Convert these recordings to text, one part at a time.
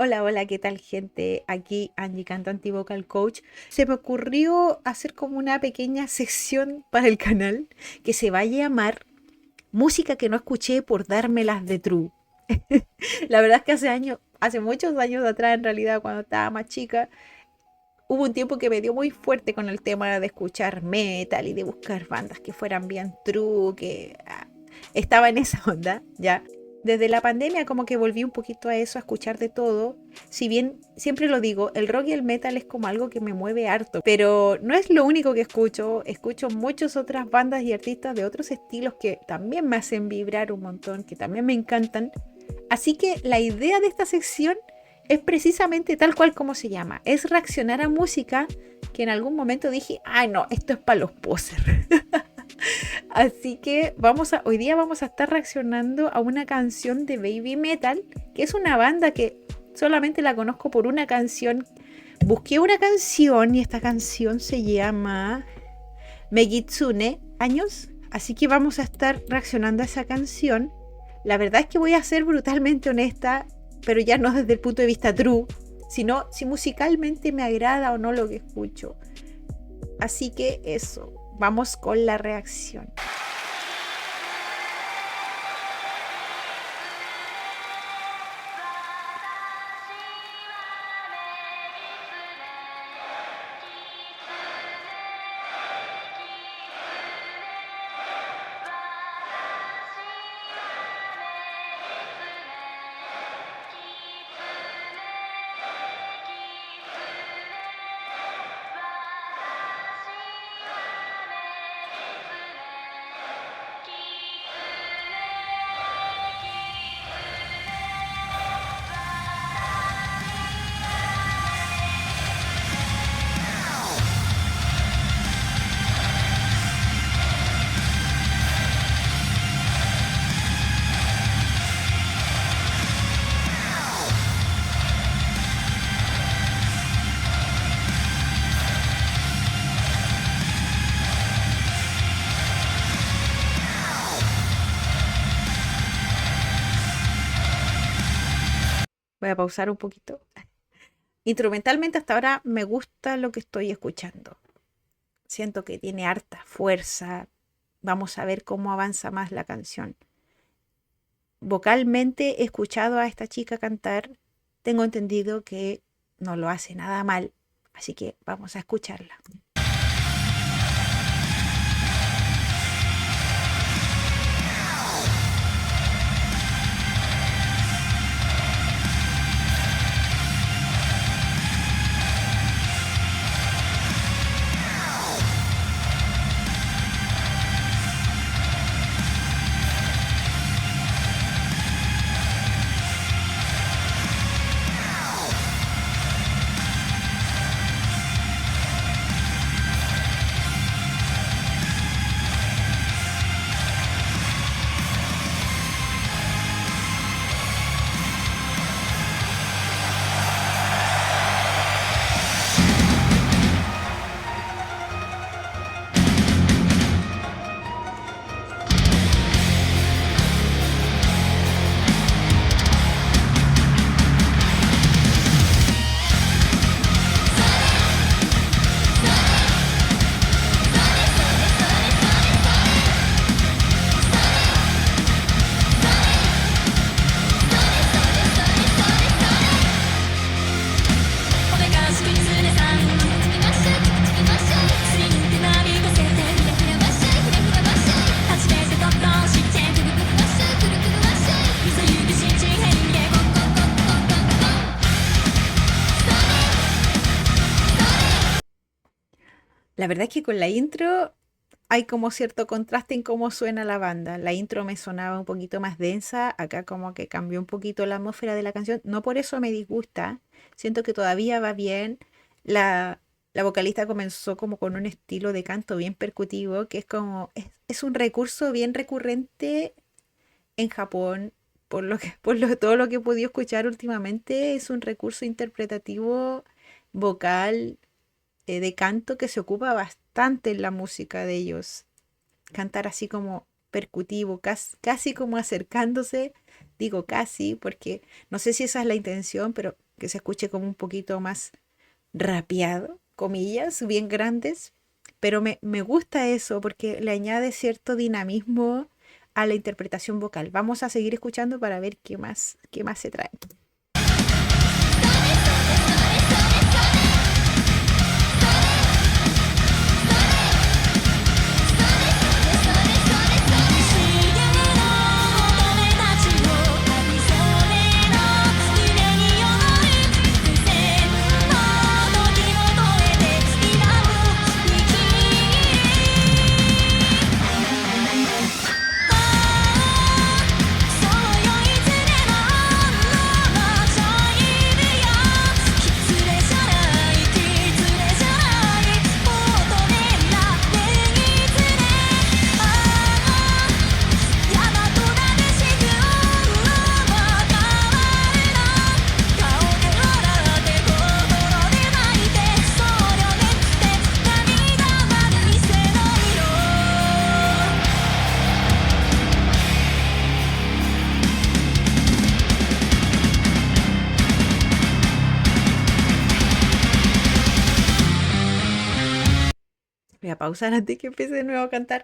Hola, hola, ¿qué tal, gente? Aquí Angie, cantante y vocal coach. Se me ocurrió hacer como una pequeña sección para el canal que se va a llamar Música que no escuché por dármelas de True. La verdad es que hace años, hace muchos años atrás, en realidad, cuando estaba más chica, hubo un tiempo que me dio muy fuerte con el tema de escuchar metal y de buscar bandas que fueran bien true, que estaba en esa onda, ya. Desde la pandemia como que volví un poquito a eso, a escuchar de todo. Si bien siempre lo digo, el rock y el metal es como algo que me mueve harto, pero no es lo único que escucho. Escucho muchas otras bandas y artistas de otros estilos que también me hacen vibrar un montón, que también me encantan. Así que la idea de esta sección es precisamente tal cual como se llama. Es reaccionar a música que en algún momento dije, ay no, esto es para los posers. Así que hoy día vamos a estar reaccionando a una canción de Baby Metal, que es una banda que solamente la conozco por una canción. Busqué una canción y esta canción se llama Megitsune Años. Así que vamos a estar reaccionando a esa canción. La verdad es que voy a ser brutalmente honesta, pero ya no desde el punto de vista true, sino si musicalmente me agrada o no lo que escucho. Así que eso, vamos con la reacción. Voy a pausar un poquito. Instrumentalmente hasta ahora me gusta lo que estoy escuchando. Siento que tiene harta fuerza. Vamos a ver cómo avanza más la canción. Vocalmente he escuchado a esta chica cantar. Tengo entendido que no lo hace nada mal. Así que vamos a escucharla. La verdad es que con la intro hay como cierto contraste en cómo suena la banda. La intro me sonaba un poquito más densa, acá como que cambió un poquito la atmósfera de la canción. No por eso me disgusta, siento que todavía va bien. La vocalista comenzó como con un estilo de canto bien percutivo, que es como, es un recurso bien recurrente en Japón. Todo lo que he podido escuchar últimamente es un recurso interpretativo vocal de canto que se ocupa bastante en la música de ellos. Cantar así como percutivo, casi como acercándose, digo casi, porque no sé si esa es la intención, pero que se escuche como un poquito más rapeado, comillas, bien grandes, pero me gusta eso porque le añade cierto dinamismo a la interpretación vocal. Vamos a seguir escuchando para ver qué más se trae. Voy a pausar antes que empiece de nuevo a cantar.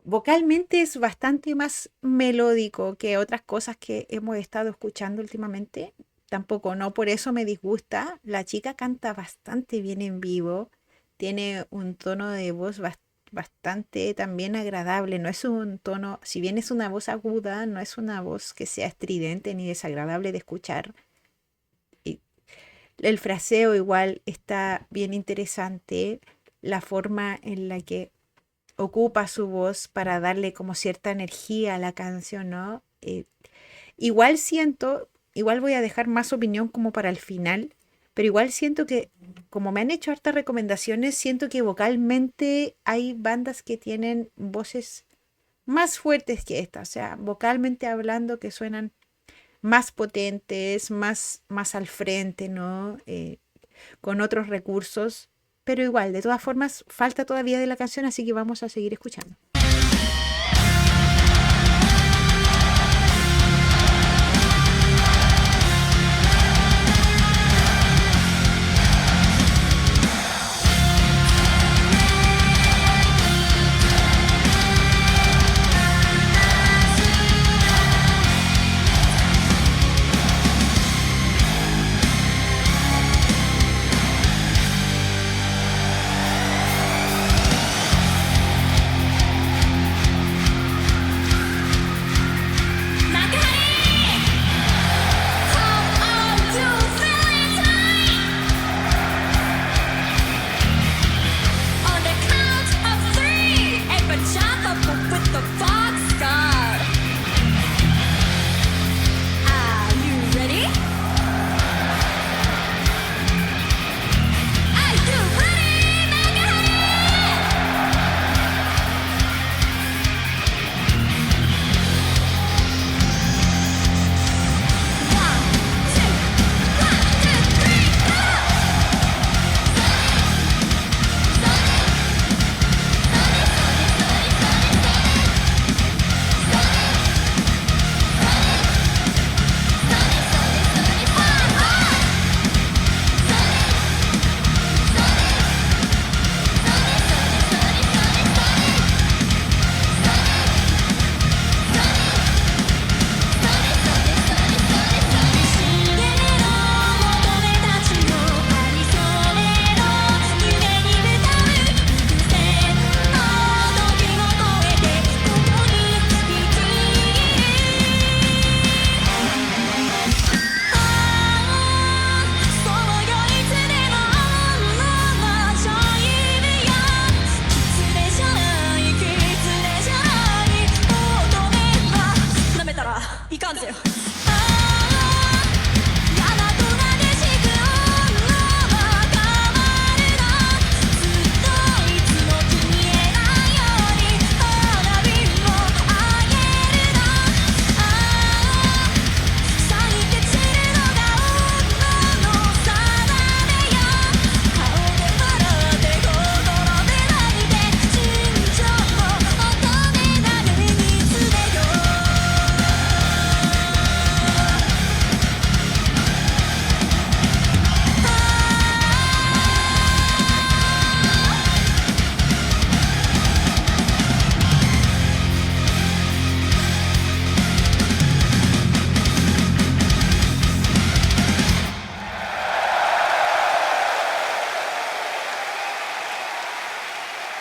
Vocalmente es bastante más melódico que otras cosas que hemos estado escuchando últimamente. Tampoco, no por eso me disgusta. La chica canta bastante bien en vivo. Tiene un tono de voz bastante también agradable. No es un tono, si bien es una voz aguda, no es una voz que sea estridente ni desagradable de escuchar. Y el fraseo igual está bien interesante. La forma en la que ocupa su voz para darle como cierta energía a la canción, ¿no? Igual siento, igual voy a dejar más opinión como para el final, pero igual siento que, como me han hecho hartas recomendaciones, siento que vocalmente hay bandas que tienen voces más fuertes que esta, o sea, vocalmente hablando que suenan más potentes, más al frente, ¿no? Con otros recursos, pero igual, de todas formas, falta todavía de la canción, así que vamos a seguir escuchando.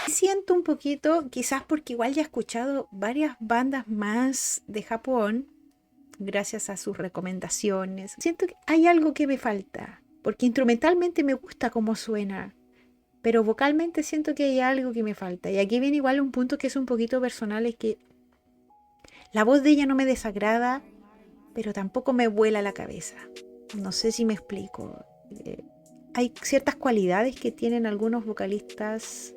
Siento un poquito, quizás porque igual ya he escuchado varias bandas más de Japón, gracias a sus recomendaciones. Siento que hay algo que me falta, porque instrumentalmente me gusta cómo suena, pero vocalmente siento que hay algo que me falta. Y aquí viene igual un punto que es un poquito personal, es que la voz de ella no me desagrada, pero tampoco me vuela la cabeza. No sé si me explico. Hay ciertas cualidades que tienen algunos vocalistas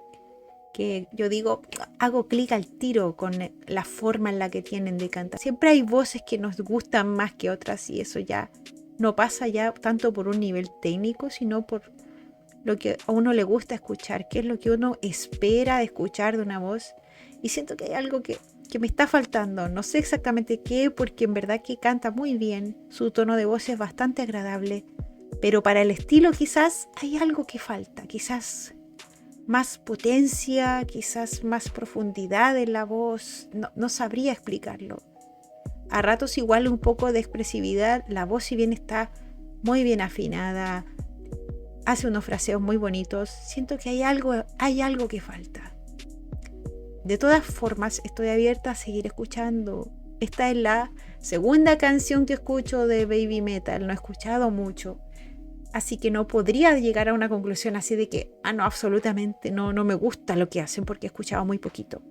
que yo digo, hago clic al tiro con la forma en la que tienen de cantar. Siempre hay voces que nos gustan más que otras y eso ya no pasa ya tanto por un nivel técnico, sino por lo que a uno le gusta escuchar, qué es lo que uno espera de escuchar de una voz. Y siento que hay algo que me está faltando, no sé exactamente qué, porque en verdad que canta muy bien, su tono de voz es bastante agradable, pero para el estilo quizás hay algo que falta, quizás más potencia, quizás más profundidad en la voz, no sabría explicarlo. A ratos igual un poco de expresividad, la voz si bien está muy bien afinada, hace unos fraseos muy bonitos, siento que hay algo que falta. De todas formas, estoy abierta a seguir escuchando. Esta es la segunda canción que escucho de Baby Metal, no he escuchado mucho. Así que no podría llegar a una conclusión así de que, no, absolutamente no me gusta lo que hacen porque he escuchado muy poquito.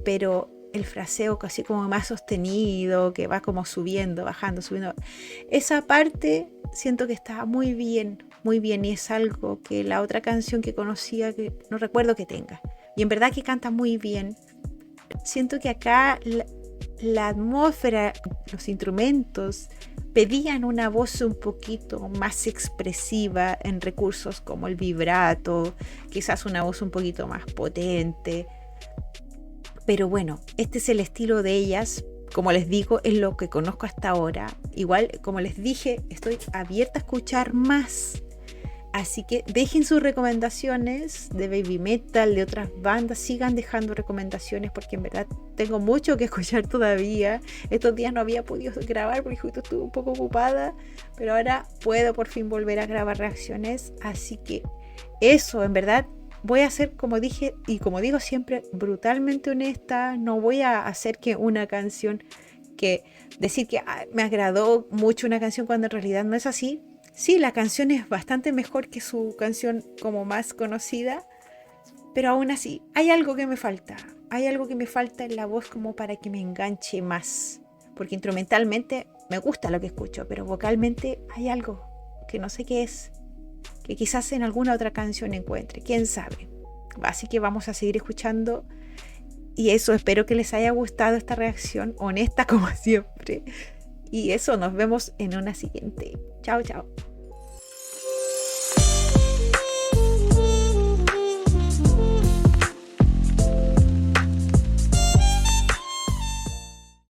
Pero el fraseo casi como más sostenido, que va como subiendo, bajando, subiendo, esa parte siento que está muy bien, y es algo que la otra canción que conocía, que no recuerdo que tenga. Y en verdad que canta muy bien. Siento que acá la atmósfera, los instrumentos pedían una voz un poquito más expresiva en recursos como el vibrato, quizás una voz un poquito más potente. Pero bueno, este es el estilo de ellas. Como les digo, es lo que conozco hasta ahora. Igual, como les dije, estoy abierta a escuchar más. Así que dejen sus recomendaciones de Baby Metal, de otras bandas, sigan dejando recomendaciones porque en verdad tengo mucho que escuchar todavía. Estos días no había podido grabar porque justo estuve un poco ocupada, pero ahora puedo por fin volver a grabar reacciones. Así que eso, en verdad, voy a ser, como dije y como digo siempre, brutalmente honesta. No voy a hacer que una canción, que decir que me agradó mucho una canción cuando en realidad no es así. Sí, la canción es bastante mejor que su canción como más conocida, pero aún así hay algo que me falta. Hay algo que me falta en la voz como para que me enganche más. Porque instrumentalmente me gusta lo que escucho, pero vocalmente hay algo que no sé qué es, que quizás en alguna otra canción encuentre, quién sabe. Así que vamos a seguir escuchando y eso, espero que les haya gustado esta reacción honesta como siempre. Y eso, nos vemos en una siguiente. Chao, chao.